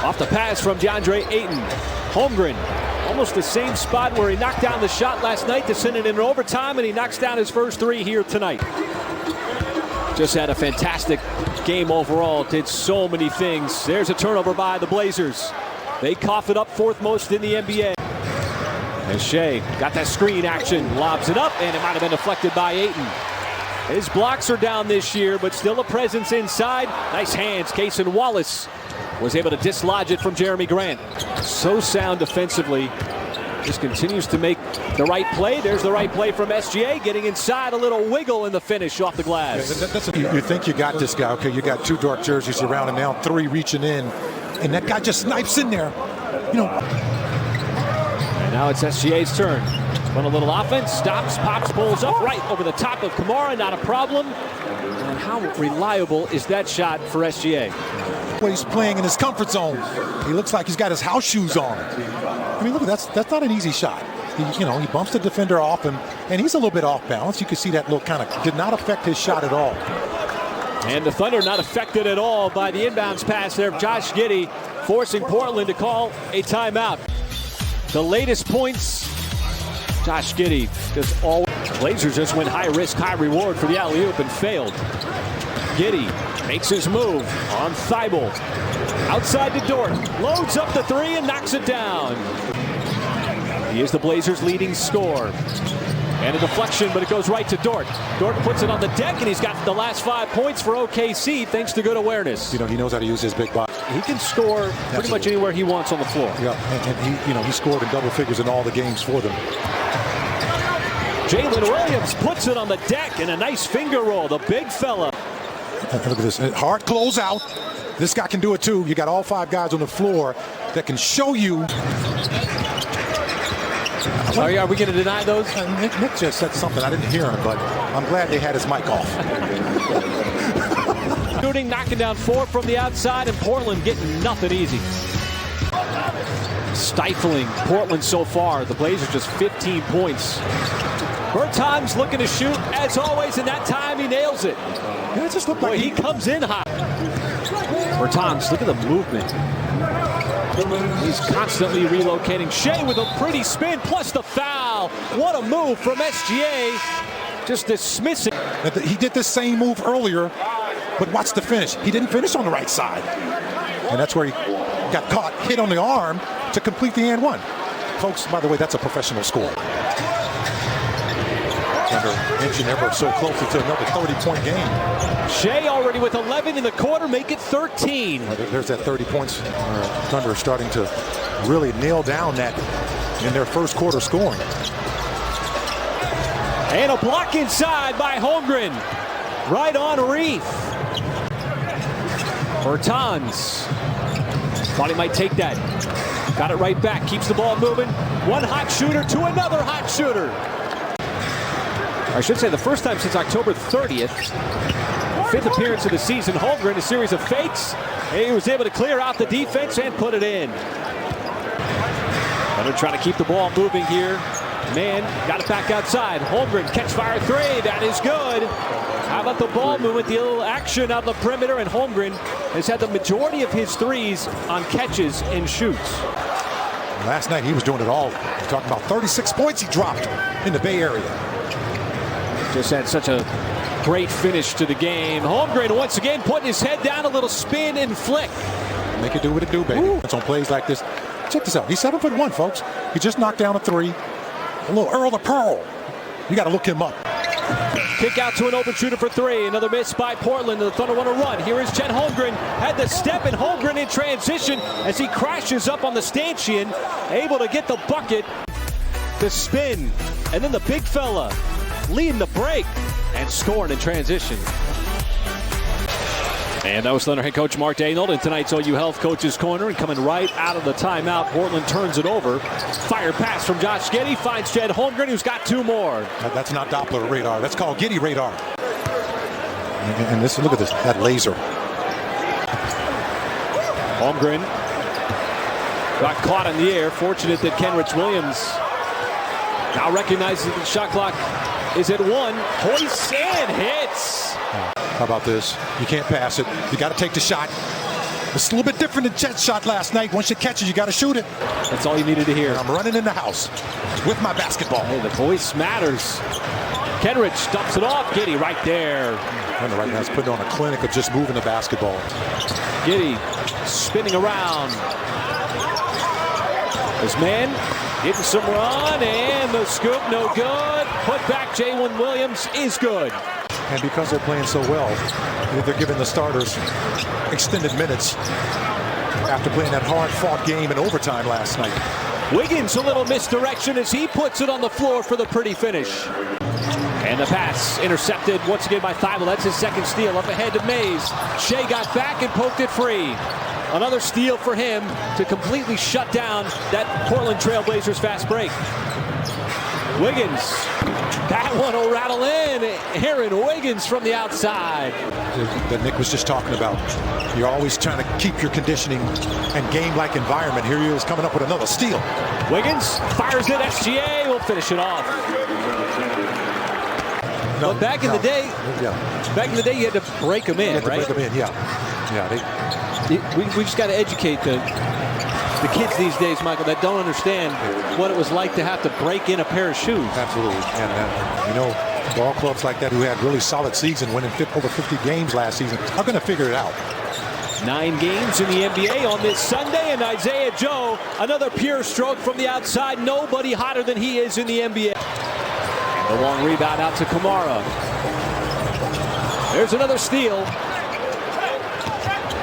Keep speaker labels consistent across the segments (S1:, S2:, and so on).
S1: Off the pass from DeAndre Ayton. Holmgren, almost the same spot where he knocked down the shot last night to send it in overtime, and he knocks down his first three here tonight. Just had a fantastic game overall. Did so many things. There's a turnover by the Blazers. They cough it up fourth most in the NBA. And Shea got that screen action, lobs it up, and it might have been deflected by Ayton. His blocks are down this year, but still a presence inside. Nice hands. Cason Wallace was able to dislodge it from Jeremy Grant. So sound defensively. Just continues to make the right play. There's the right play from SGA, getting inside, a little wiggle in the finish off the glass.
S2: You think you got this guy. Okay, you got two dark jerseys around him now, three reaching in, and that guy just snipes in there. You know.
S1: And now it's SGA's turn. Run a little offense, stops, pops, pulls up right over the top of Kamara, not a problem. And how reliable is that shot for SGA?
S2: Well, he's playing in his comfort zone. He looks like he's got his house shoes on. I mean, look, that's not an easy shot. He bumps the defender off him, and he's a little bit off balance. You can see that little kind of did not affect his shot at all.
S1: And the Thunder not affected at all by the inbounds pass there of Josh Giddey, forcing Portland to call a timeout. The latest points, Josh Giddey just always. Blazers just went high risk, high reward for the alley-oop and failed. Giddey makes his move on Thibault. Outside to Dort, loads up the three and knocks it down. He is the Blazers' leading scorer. And a deflection, but it goes right to Dort. Dort puts it on the deck, and he's got the last 5 points for OKC thanks to good awareness.
S2: He knows how to use his big body.
S1: He can score pretty much anywhere he wants on the floor.
S2: Yeah, and he scored in double figures in all the games for them.
S1: Jalen Williams puts it on the deck, and a nice finger roll, the big fella.
S2: Look at this, hard closeout. This guy can do it too. You got all 5 guys on the floor that can show you.
S1: Are we going to deny those?
S2: Nick just said something. I didn't hear him, but I'm glad they had his mic off.
S1: Shooting, knocking down 4 from the outside, and Portland getting nothing easy. Stifling Portland so far. The Blazers just 15 points. Bertans looking to shoot as always, and that time he nails it.
S2: Yeah, it just looked like
S1: he comes in hot. Bertans, look at the movement. He's constantly relocating. Shea with a pretty spin, plus the foul. What a move from SGA. Just dismissing.
S2: He did the same move earlier, but watch the finish. He didn't finish on the right side. And that's where he got caught, hit on the arm to complete the and one. Folks, by the way, that's a professional score. Inching ever so closer to another 30-point game.
S1: Shea already with 11 in the quarter, make it 13.
S2: There's that 30 points. Thunder are starting to really nail down that in their first quarter scoring.
S1: And a block inside by Holmgren. Right on Reef. Bertans thought he might take that. Got it right back, keeps the ball moving. One hot shooter to another hot shooter. I should say the first time since October 30th. 5th appearance of the season. Holmgren, a series of fakes. He was able to clear out the defense and put it in. Thunder trying to keep the ball moving here. Man, got it back outside. Holmgren, catch fire three. That is good. How about the ball movement, the little action on the perimeter, and Holmgren has had the majority of his threes on catches and shoots.
S2: Last night he was doing it all. We're talking about 36 points he dropped in the Bay Area.
S1: Just had such a great finish to the game. Holmgren once again putting his head down, a little spin and flick.
S2: Make it do what it do, baby. It's on plays like this. Check this out. He's 7'1", folks. He just knocked down a three. A little Earl of Pearl. You got to look him up.
S1: Kick out to an open shooter for three. Another miss by Portland. The Thunder want to run. Here is Chet Holmgren. Had the step, and Holmgren in transition as he crashes up on the stanchion. Able to get the bucket. The spin. And then the big fella leading the break and scoring in transition. And that was Thunder head coach Mark Daigneault in tonight's OU Health Coach's Corner. And coming right out of the timeout, Portland turns it over. Fire pass from Josh Giddey, finds Chet Holmgren, who's got 2 more.
S2: That's not Doppler radar. That's called Giddey radar. And this, look at this, that laser.
S1: Holmgren got caught in the air. Fortunate that Kenrich Williams now recognizes the shot clock is at 1. Hoists and hits.
S2: How about this? You can't pass it. You got to take the shot. It's a little bit different than Chet's shot last night. Once you catch it, you got to shoot it.
S1: That's all you needed to hear.
S2: And I'm running in the house with my basketball.
S1: Hey, the voice matters. Kenrich dumps it off. Giddey right there.
S2: And the right now is putting on a clinic of just moving the basketball.
S1: Giddey spinning around. His man getting some run, and the scoop no good. Put back Jalen Williams is good.
S2: And because they're playing so well, they're giving the starters extended minutes after playing that hard-fought game in overtime last night.
S1: Wiggins a little misdirection as he puts it on the floor for the pretty finish. And the pass intercepted once again by Thibault. That's his second steal. Up ahead to Mays. Shea got back and poked it free. Another steal for him to completely shut down that Portland Trailblazers fast break. Wiggins. That one will rattle in. Aaron Wiggins from the outside.
S2: That Nick was just talking about. You're always trying to keep your conditioning and game-like environment. Here he is coming up with another steal.
S1: Wiggins fires it. SGA will finish it off.
S2: No,
S1: but back in the day, you had to break them in, right?
S2: Break them in,
S1: We just got to educate the kids these days, Michael, that don't understand what it was like to have to break in a pair of shoes.
S2: Absolutely. And, you know, ball clubs like that who had really solid season, winning over 50 games last season, are going to figure it out.
S1: 9 games in the NBA on this Sunday, and Isaiah Joe, another pure stroke from the outside. Nobody hotter than he is in the NBA. The long rebound out to Kamara. There's another steal.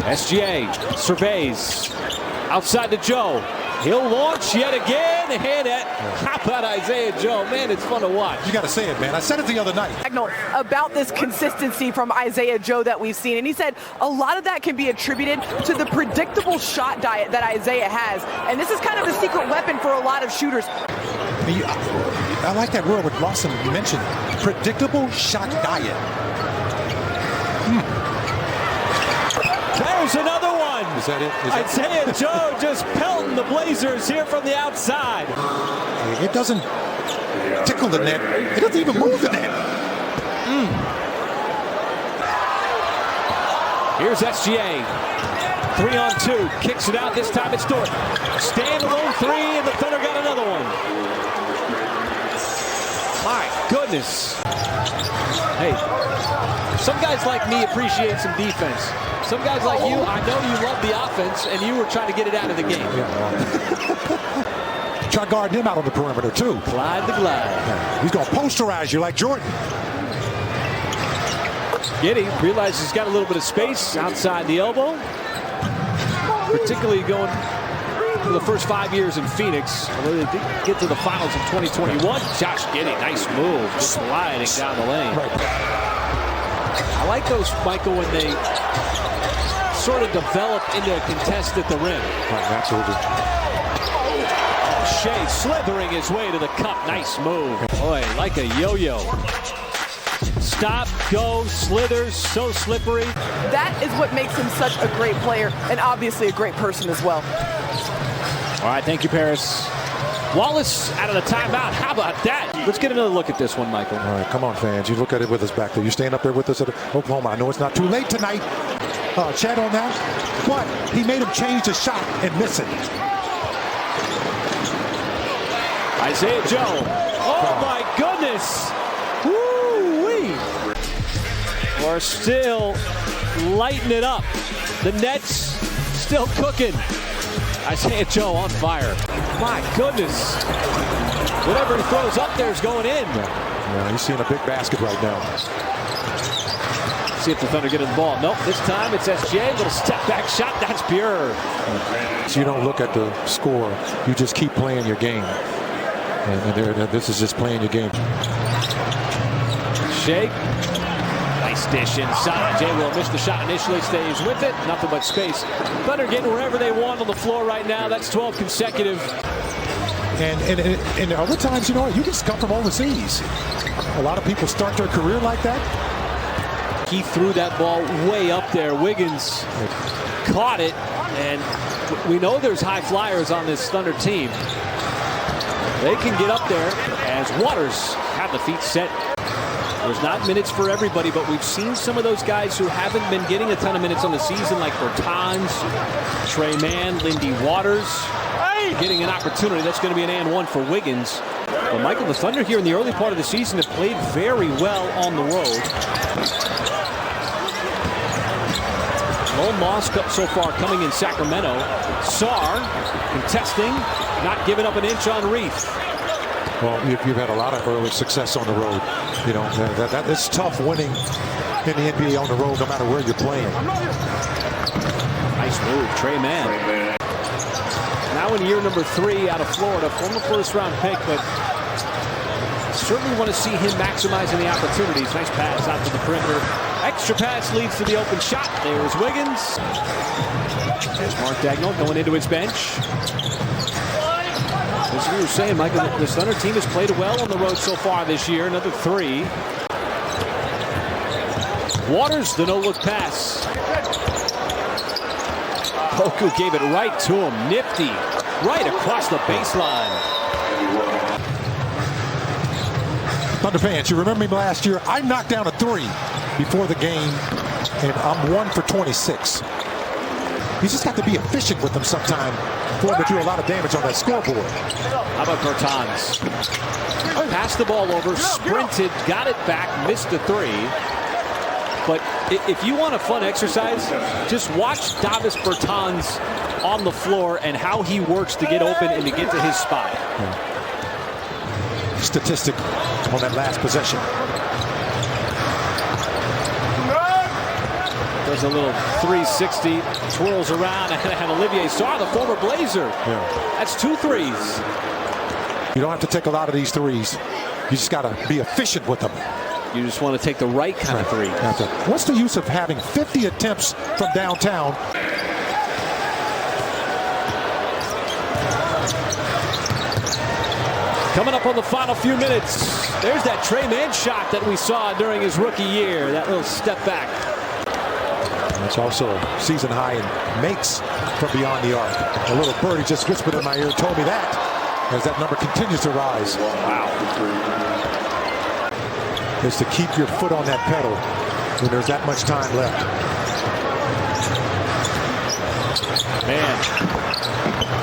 S1: SGA surveys. Outside to Joe. He'll launch yet again. And how about Isaiah Joe? Man, it's fun to watch.
S2: You got to say it, man. I said it the other night.
S3: About this consistency from Isaiah Joe that we've seen. And he said a lot of that can be attributed to the predictable shot diet that Isaiah has. And this is kind of the secret weapon for a lot of shooters.
S2: I like that word what Lawson mentioned. Predictable shot diet.
S1: There's another one.
S2: Is that it?
S1: Isaiah Joe just pelting the Blazers here from the outside.
S2: It doesn't tickle the net. It doesn't even move the net.
S1: Here's SGA. 3-on-2. Kicks it out. This time it's Dort. Standalone 3, and the Thunder got another one. My goodness. Hey, some guys like me appreciate some defense. Some guys like you, I know you love the offense, and you were trying to get it out of the game.
S2: Try guarding him out on the perimeter, too.
S1: Glide the glide.
S2: He's going to posterize you like Jordan.
S1: Giddey realizes he's got a little bit of space outside the elbow. Particularly going for the first 5 years in Phoenix. Although they did get to the finals in 2021. Josh Giddey, nice move. Just sliding down the lane. I like those, Michael, when they sort of develop into a contest at the rim.
S2: Absolutely.
S1: Shea slithering his way to the cup. Nice move. Boy, like a yo-yo. Stop, go, slithers, so slippery.
S3: That is what makes him such a great player and obviously a great person as well.
S1: All right, thank you, Paris. Wallace out of the timeout. How about that? Let's get another look at this one, Michael.
S2: All right, come on, fans. You look at it with us back there. You stand up there with us at Oklahoma. I know it's not too late tonight. Chad on that. But he made him change the shot and miss it.
S1: Isaiah Joe. Oh, my goodness. Woo-wee. We're still lighting it up. The Nets still cooking. Isaiah Joe on fire. My goodness. Whatever he throws up there is going in.
S2: Yeah, he's seeing a big basket right now.
S1: See if the Thunder get in the ball. Nope, this time it's SGA. Little step back shot. That's pure.
S2: So you don't look at the score. You just keep playing your game. And this is just playing your game.
S1: Shake. Nice dish inside. Jay will miss the shot initially, stays with it. Nothing but space. Thunder getting wherever they want on the floor right now. That's 12 consecutive.
S2: And other times, you know, you just come from overseas. A lot of people start their career like that.
S1: He threw that ball way up there. Wiggins caught it. And we know there's high flyers on this Thunder team. They can get up there as Waters have the feet set. There's not minutes for everybody, but we've seen some of those guys who haven't been getting a ton of minutes on the season, like Bertans, Trey Mann, Lindy Waters, getting an opportunity. That's going to be an and one for Wiggins. Well, Michael, the Thunder here in the early part of the season have played very well on the road. Lone loss so far coming in Sacramento. Sarr contesting, not giving up an inch on Reef.
S2: Well, you've had a lot of early success on the road. You know, it's tough winning in the NBA on the road, no matter where you're playing.
S1: Nice move, Trey Mann. Now in year number 3 out of Florida, former first-round pick, but certainly want to see him maximizing the opportunities. Nice pass out to the perimeter. Extra pass leads to the open shot. There's Wiggins. There's Mark Daigneault going into his bench. As you were saying, Michael, the Thunder team has played well on the road so far this year. Another 3. Waters, the no-look pass. Poku gave it right to him. Nifty. Right across the baseline.
S2: Thunder fans, you remember me last year? I knocked down a 3 before the game, and I'm 1 for 26. You just got to be efficient with them sometime for him to do a lot of damage on that scoreboard.
S1: How about Bertans? Passed the ball over, sprinted, got it back, missed the 3. But if you want a fun exercise, just watch Davis Bertans on the floor and how he works to get open and to get to his spot.
S2: Yeah. Statistic on that last possession.
S1: Does a little 360, twirls around, and Olivier Sarr, the former Blazer.
S2: Yeah.
S1: That's 2 threes.
S2: You don't have to take a lot of these threes. You just got to be efficient with them.
S1: You just want to take the right kind of three.
S2: What's the use of having 50 attempts from downtown?
S1: Coming up on the final few minutes, there's that Trey Mann shot that we saw during his rookie year. That little step back.
S2: It's also a season high in makes from beyond the arc. A little birdie just whispered in my ear and told me that as that number continues to rise.
S1: Wow.
S2: Is to keep your foot on that pedal when there's that much time left.
S1: Man.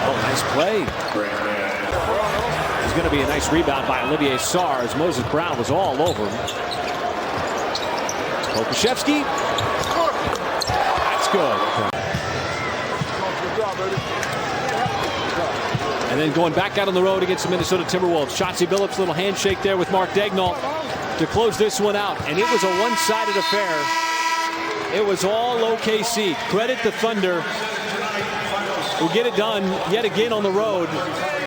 S1: Oh, nice play. It's going to be a nice rebound by Olivier Sarr as Moses Brown was all over him. Pokuševski. That's good. And then going back out on the road against the Minnesota Timberwolves. Chauncey Billups, little handshake there with Mark Daigneault to close this one out. And it was a one-sided affair. It was all OKC. Credit the Thunder who get it done yet again on the road.